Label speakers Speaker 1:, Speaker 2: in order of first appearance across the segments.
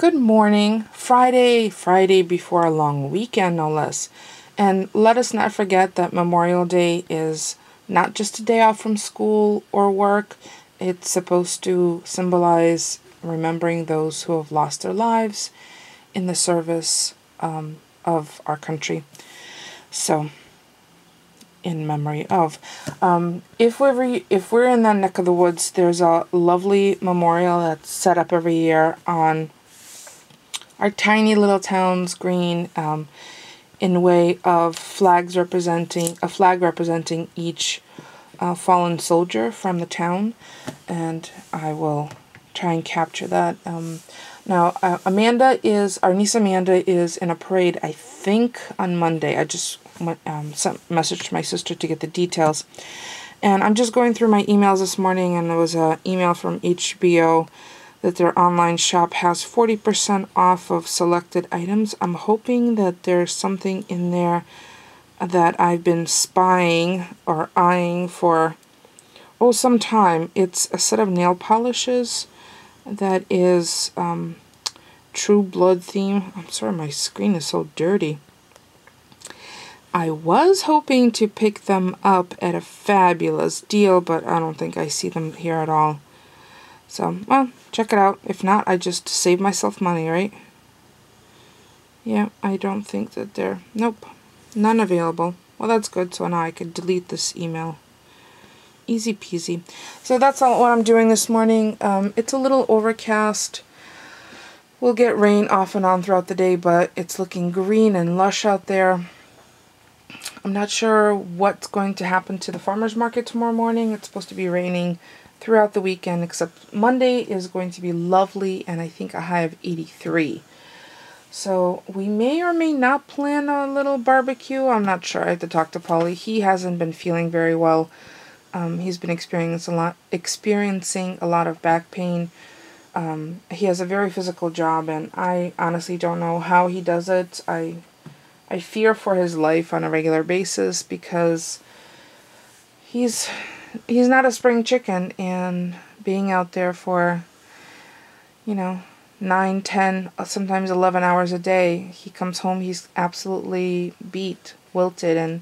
Speaker 1: Good morning. Friday before a long weekend, no less. And let us not forget that Memorial Day is not just a day off from school or work. It's supposed to symbolize remembering those who have lost their lives in the service of our country. So, in memory of. If we're in that neck of the woods, there's a lovely memorial that's set up every year on our tiny little town's green, in way of flag representing each fallen soldier from the town, and I will try and capture that. Now, our niece Amanda is in a parade, I think, on Monday. I just sent a message to my sister to get the details. And I'm just going through my emails this morning, and there was an email from HBO that their online shop has 40% off of selected items. I'm hoping that there's something in there that I've been spying or eyeing for some time. It's a set of nail polishes that is True Blood theme. I'm sorry, my screen is so dirty. I was hoping to pick them up at a fabulous deal, but I don't think I see them here at all. So, well, check it out. If not, I just save myself money, right? Yeah, I don't think that they're... Nope, none available. Well, that's good, so now I could delete this email. Easy peasy. So that's all what I'm doing this morning. It's a little overcast. We'll get rain off and on throughout the day, but it's looking green and lush out there. I'm not sure what's going to happen to the farmer's market tomorrow morning. It's supposed to be raining throughout the weekend, except Monday is going to be lovely, and I think a high of 83. So we may or may not plan a little barbecue. I'm not sure. I have to talk to Polly. He hasn't been feeling very well. He's been experiencing a lot of back pain. He has a very physical job, and I honestly don't know how he does it. I fear for his life on a regular basis because he's not a spring chicken, and being out there for, 9, 10, sometimes 11 hours a day, he comes home, he's absolutely beat, wilted, and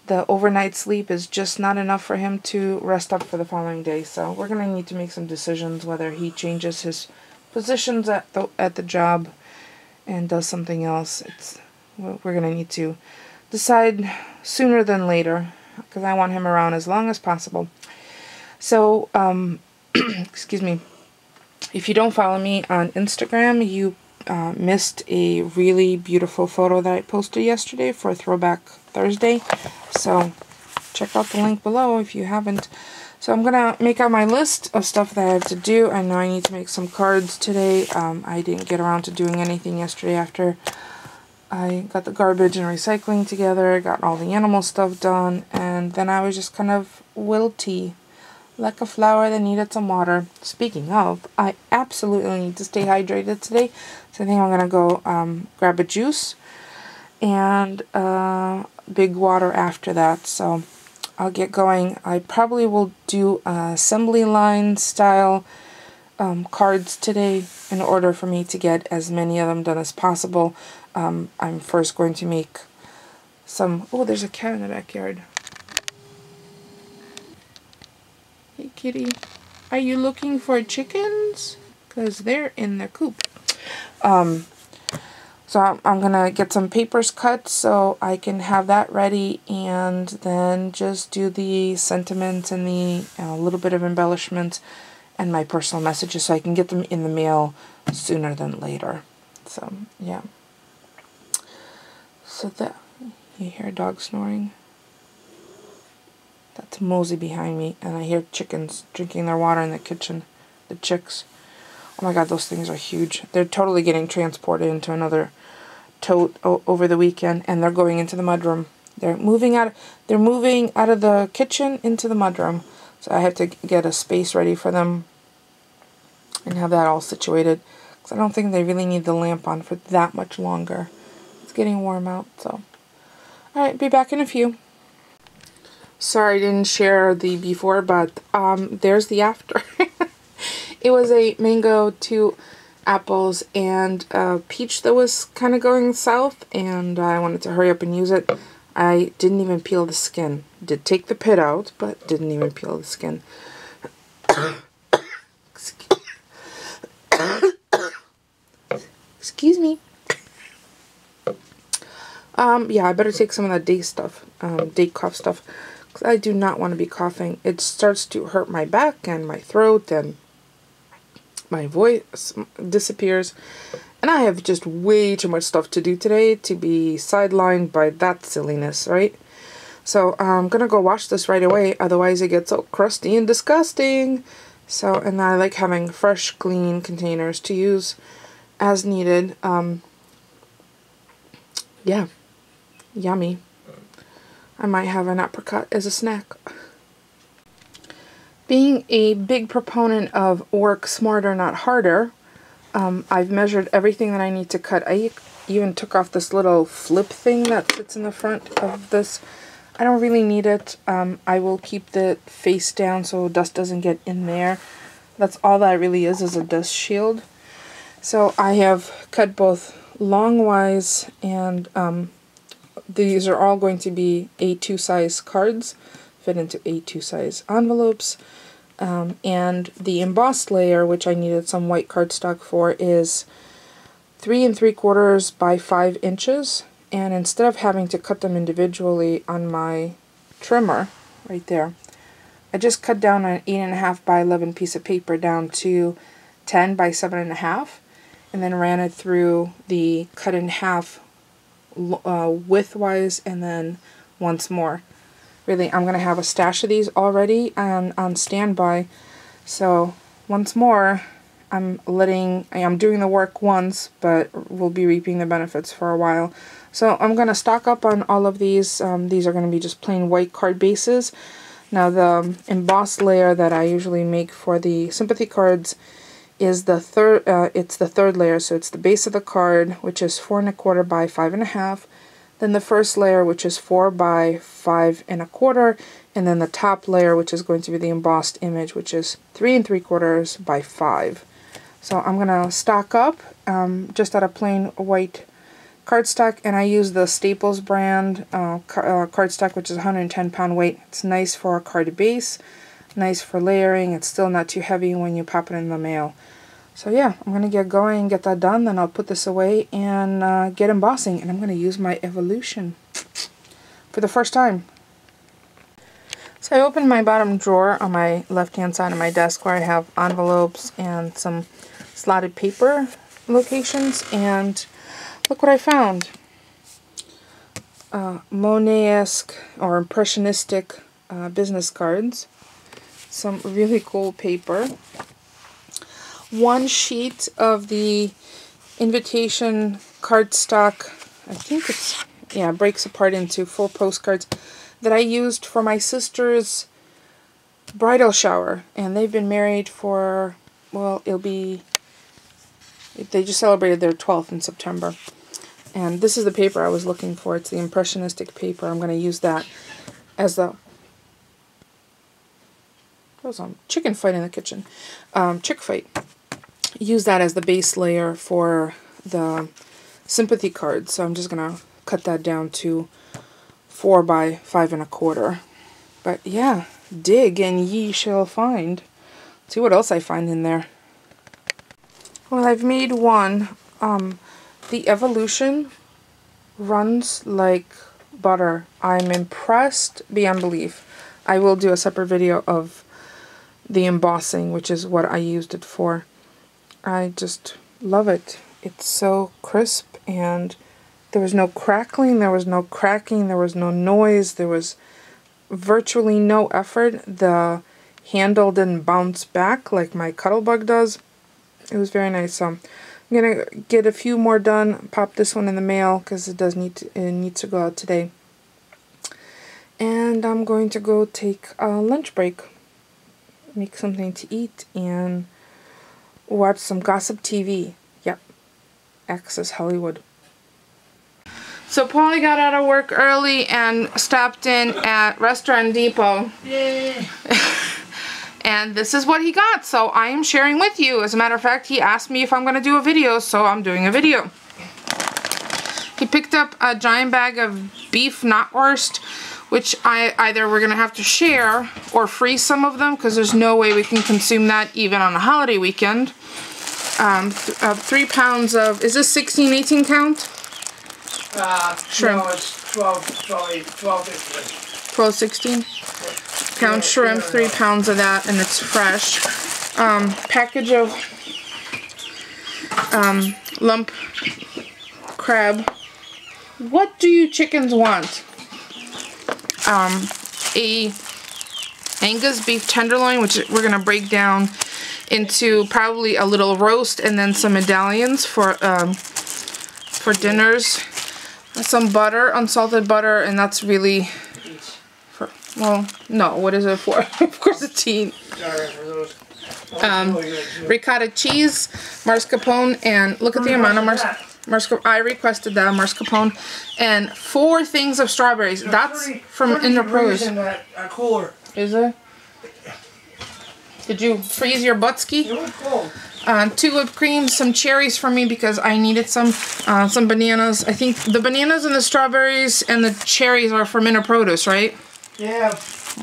Speaker 1: the overnight sleep is just not enough for him to rest up for the following day. So we're going to need to make some decisions whether he changes his positions at the job and does something else. We're going to need to decide sooner than later, because I want him around as long as possible. So, excuse me, if you don't follow me on Instagram, you missed a really beautiful photo that I posted yesterday for Throwback Thursday. So, check out the link below if you haven't. So, I'm going to make out my list of stuff that I have to do. I know I need to make some cards today. I didn't get around to doing anything yesterday after I got the garbage and recycling together, got all the animal stuff done, and then I was just kind of wilty, like a flower that needed some water. Speaking of, I absolutely need to stay hydrated today, so I think I'm going to go grab a juice and big water after that, so I'll get going. I probably will do assembly line style cards today in order for me to get as many of them done as possible. I'm first going to make some... Oh, there's a cat in the backyard. Hey, kitty. Are you looking for chickens? Because they're in the coop. So I'm going to get some papers cut so I can have that ready, and then just do the sentiments and the little bit of embellishments and my personal messages so I can get them in the mail sooner than later. So, yeah. So that, you hear a dog snoring? That's Mosey behind me, and I hear chickens drinking their water in the kitchen. The chicks. Oh my god, those things are huge. They're totally getting transported into another tote over the weekend, and they're going into the mudroom. They're moving out of the kitchen into the mudroom. So I have to get a space ready for them and have that all situated, because I don't think they really need the lamp on for that much longer. It's getting warm out, so. Alright, be back in a few. Sorry I didn't share the before, but there's the after. It was a mango to apples and a peach that was kind of going south, and I wanted to hurry up and use it. I didn't even peel the skin. Did take the pit out, but didn't even peel the skin. Excuse me. Yeah, I better take some of that day cough stuff, because I do not want to be coughing. It starts to hurt my back and my throat, and my voice disappears. And I have just way too much stuff to do today to be sidelined by that silliness, right? So I'm gonna go wash this right away, otherwise it gets so crusty and disgusting. So, and I like having fresh, clean containers to use as needed. Yeah, yummy. I might have an apricot as a snack. Being a big proponent of work smarter, not harder, I've measured everything that I need to cut. I even took off this little flip thing that sits in the front of this. I don't really need it. I will keep the face down so dust doesn't get in there. That's all that really is a dust shield. So I have cut both longwise, and these are all going to be A2 size cards, fit into A2 size envelopes. And the embossed layer, which I needed some white cardstock for, is 3 3/4 by 5 inches. And instead of having to cut them individually on my trimmer, right there, I just cut down an 8.5 by 11 piece of paper down to 10 by 7.5, and then ran it through the cut in half widthwise, and then once more. Really, I'm going to have a stash of these already on standby. So once more, I'm doing the work once, but we'll be reaping the benefits for a while. So I'm going to stock up on all of these. These are going to be just plain white card bases. Now the embossed layer that I usually make for the sympathy cards is the third. It's the third layer, so it's the base of the card, which is 4 1/4 by 5.5. Then the first layer, which is 4 by 5 1/4, and then the top layer, which is going to be the embossed image, which is 3 3/4 by 5. So I'm gonna stock up just out of plain white cardstock, and I use the Staples brand cardstock, which is 110 pound weight. It's nice for a card base, nice for layering. It's still not too heavy when you pop it in the mail. So yeah, I'm going to get going and get that done, then I'll put this away and get embossing, and I'm going to use my Evolution for the first time. So I opened my bottom drawer on my left hand side of my desk where I have envelopes and some slotted paper locations, and look what I found. Monet-esque or impressionistic business cards. Some really cool paper. One sheet of the invitation cardstock. I think it's, yeah, breaks apart into 4 postcards that I used for my sister's bridal shower. And they've been married for, well, they just celebrated their 12th in September. And this is the paper I was looking for. It's the impressionistic paper. I'm going to use that as the... There was a chicken fight in the kitchen. Chick fight. Use that as the base layer for the sympathy card. So I'm just going to cut that down to 4 by 5 1/4. But yeah, dig and ye shall find. See what else I find in there. Well, I've made one. The Evolution runs like butter. I'm impressed beyond belief. I will do a separate video of the embossing, which is what I used it for. I just love it. It's so crisp, and there was no crackling, there was no cracking, there was no noise, there was virtually no effort. The handle didn't bounce back like my Cuttlebug does. It was very nice. So I'm gonna get a few more done, pop this one in the mail because it needs to go out today. And I'm going to go take a lunch break, make something to eat, and watch some gossip TV. Yep, Access Hollywood. So Polly got out of work early and stopped in at Restaurant Depot. Yay. And this is what he got, so I am sharing with you. As a matter of fact, he asked me if I'm going to do a video, so I'm doing a video. He picked up a giant bag of beef knotwurst, which either we're going to have to share or freeze some of them, because there's no way we can consume that even on a holiday weekend. 3 pounds of, is this 16, 18 count? Shrimp.
Speaker 2: No, it's
Speaker 1: 12, 16? Pound shrimp, 3 pounds of that, and it's fresh. Package of lump crab. What do you chickens want? A Angus beef tenderloin, which we're gonna break down into probably a little roast, and then some medallions for dinners. Some butter, unsalted butter, and that's really for, well, no, what is it for? Of course it's tea. Ricotta cheese, mascarpone, and look at the amount of mascarpone. I requested that mascarpone, and 4 things of strawberries. That's from Inner Produce.
Speaker 2: Cooler.
Speaker 1: Is it? Did you freeze your buttski?
Speaker 2: It was cold.
Speaker 1: 2 whipped cream, some cherries for me because I needed some bananas. I think the bananas and the strawberries and the cherries are from Inner Produce, right?
Speaker 2: Yeah.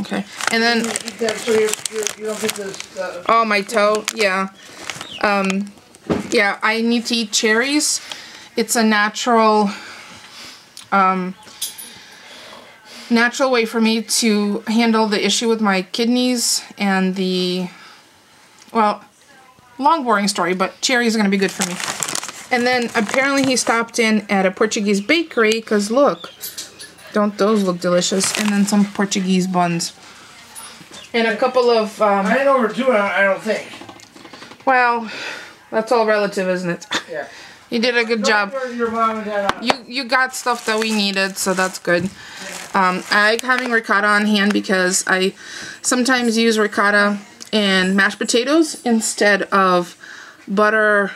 Speaker 1: Okay, and then
Speaker 2: You eat that so you don't get this.
Speaker 1: oh, my toe, yeah. Yeah, I need to eat cherries. It's a natural way for me to handle the issue with my kidneys and the, well, long boring story, but cherries are going to be good for me. And then apparently he stopped in at a Portuguese bakery, because look, don't those look delicious? And then some Portuguese buns. And a couple of...
Speaker 2: I didn't overdo it, I don't think.
Speaker 1: Well, that's all relative, isn't it?
Speaker 2: Yeah.
Speaker 1: You did a good job.
Speaker 2: Your mom and dad.
Speaker 1: You got stuff that we needed, so that's good. I like having ricotta on hand because I sometimes use ricotta in mashed potatoes instead of butter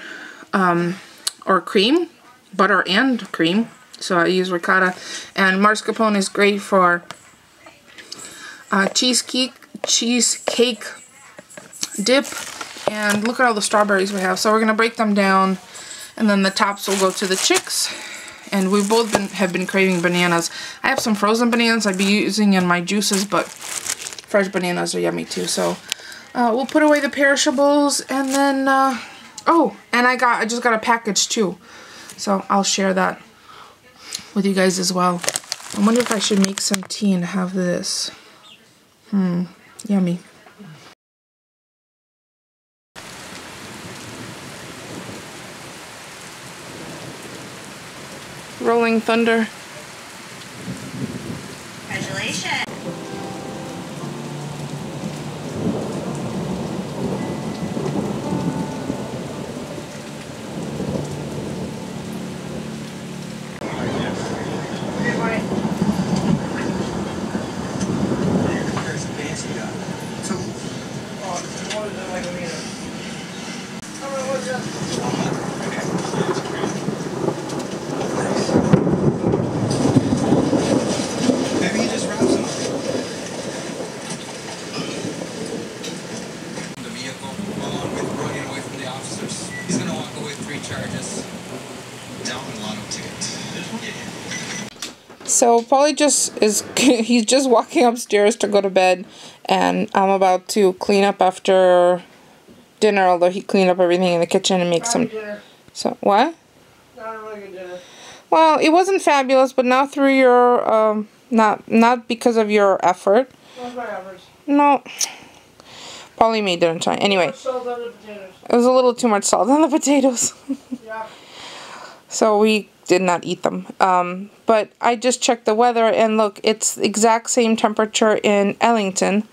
Speaker 1: or cream. Butter and cream. So I use ricotta. And mascarpone is great for cheesecake dip. And look at all the strawberries we have. So we're going to break them down. And then the tops will go to the chicks. And we both have been craving bananas. I have some frozen bananas I'd be using in my juices, but fresh bananas are yummy too. So we'll put away the perishables, and then oh, and I just got a package too. So I'll share that with you guys as well. I wonder if I should make some tea and have this. Yummy. Rolling Thunder.
Speaker 3: Congratulations.
Speaker 1: So Paulie he's just walking upstairs to go to bed, and I'm about to clean up after dinner, although he cleaned up everything in the kitchen and make some
Speaker 2: Dinner.
Speaker 1: So what?
Speaker 2: Not a really good dinner.
Speaker 1: Well, it wasn't fabulous, but not through your not because of your effort.
Speaker 2: What's my efforts?
Speaker 1: No. Paulie made dinner time. Anyway,
Speaker 2: Salt on the potatoes.
Speaker 1: it was a little too much salt on the potatoes.
Speaker 2: Yeah.
Speaker 1: So we did not eat them. But I just checked the weather, and look, it's the exact same temperature in Ellington,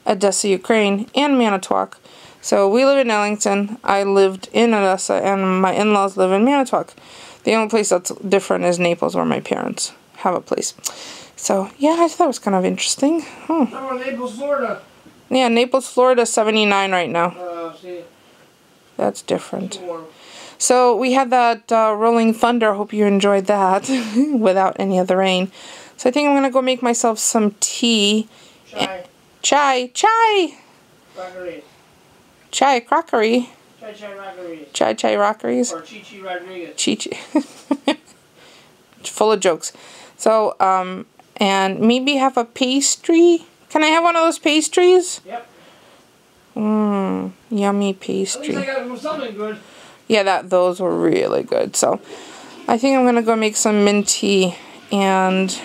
Speaker 1: Odessa, Ukraine, and Manitowoc. So we live in Ellington, I lived in Odessa, and my in-laws live in Manitowoc. The only place that's different is Naples, where my parents have a place. So, yeah, I thought it was kind of interesting.
Speaker 2: I'm in Naples, Florida.
Speaker 1: Yeah, Naples, Florida, 79 right now.
Speaker 2: See,
Speaker 1: That's different.
Speaker 2: warm.
Speaker 1: So we had that Rolling Thunder. Hope you enjoyed that without any of the rain. So I think I'm going to go make myself some tea.
Speaker 2: Chai.
Speaker 1: Chai.
Speaker 2: Rockeries.
Speaker 1: Chai crockery.
Speaker 2: Chai Chai Rockeries.
Speaker 1: Chai Chai rockeries.
Speaker 2: Or Chi Chi Rodriguez.
Speaker 1: Chi Chi. Full of jokes. So, and maybe have a pastry. Can I have one of those pastries?
Speaker 2: Yep.
Speaker 1: Yummy
Speaker 2: At
Speaker 1: pastry.
Speaker 2: least I got something good.
Speaker 1: Yeah, those were really good. So, I think I'm gonna go make some mint tea and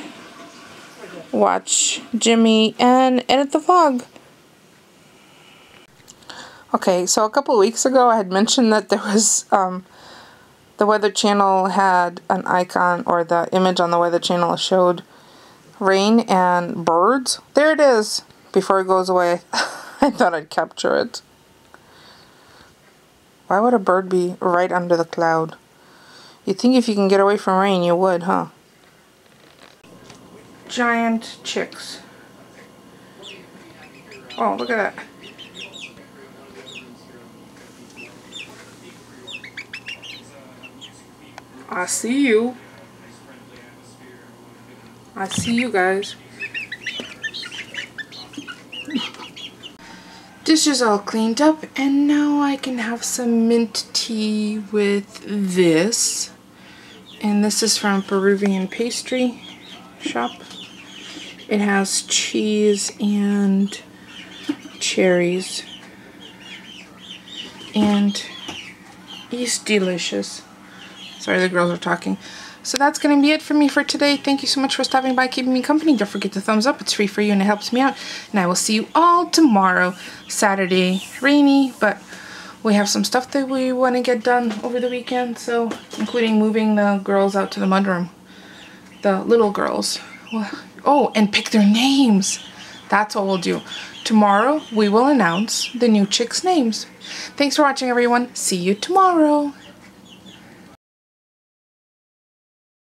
Speaker 1: watch Jimmy and edit the vlog. Okay, so a couple of weeks ago I had mentioned that there was the Weather Channel had an icon, or the image on the Weather Channel showed rain and birds. There it is. Before it goes away, I thought I'd capture it. Why would a bird be right under the cloud? You'd think if you can get away from rain, you would, huh? Giant chicks. Oh, look at that. I see you. I see you guys. Dishes all cleaned up, and now I can have some mint tea with this. And this is from Peruvian Pastry Shop. It has cheese and cherries. And it's delicious. Sorry, the girls are talking. So that's going to be it for me for today. Thank you so much for stopping by, keeping me company. Don't forget to thumbs up. It's free for you and it helps me out. And I will see you all tomorrow. Saturday, rainy, but we have some stuff that we want to get done over the weekend. So, including moving the girls out to the mudroom. The little girls. Oh, and pick their names. That's what we'll do. Tomorrow, we will announce the new chicks' names. Thanks for watching, everyone. See you tomorrow.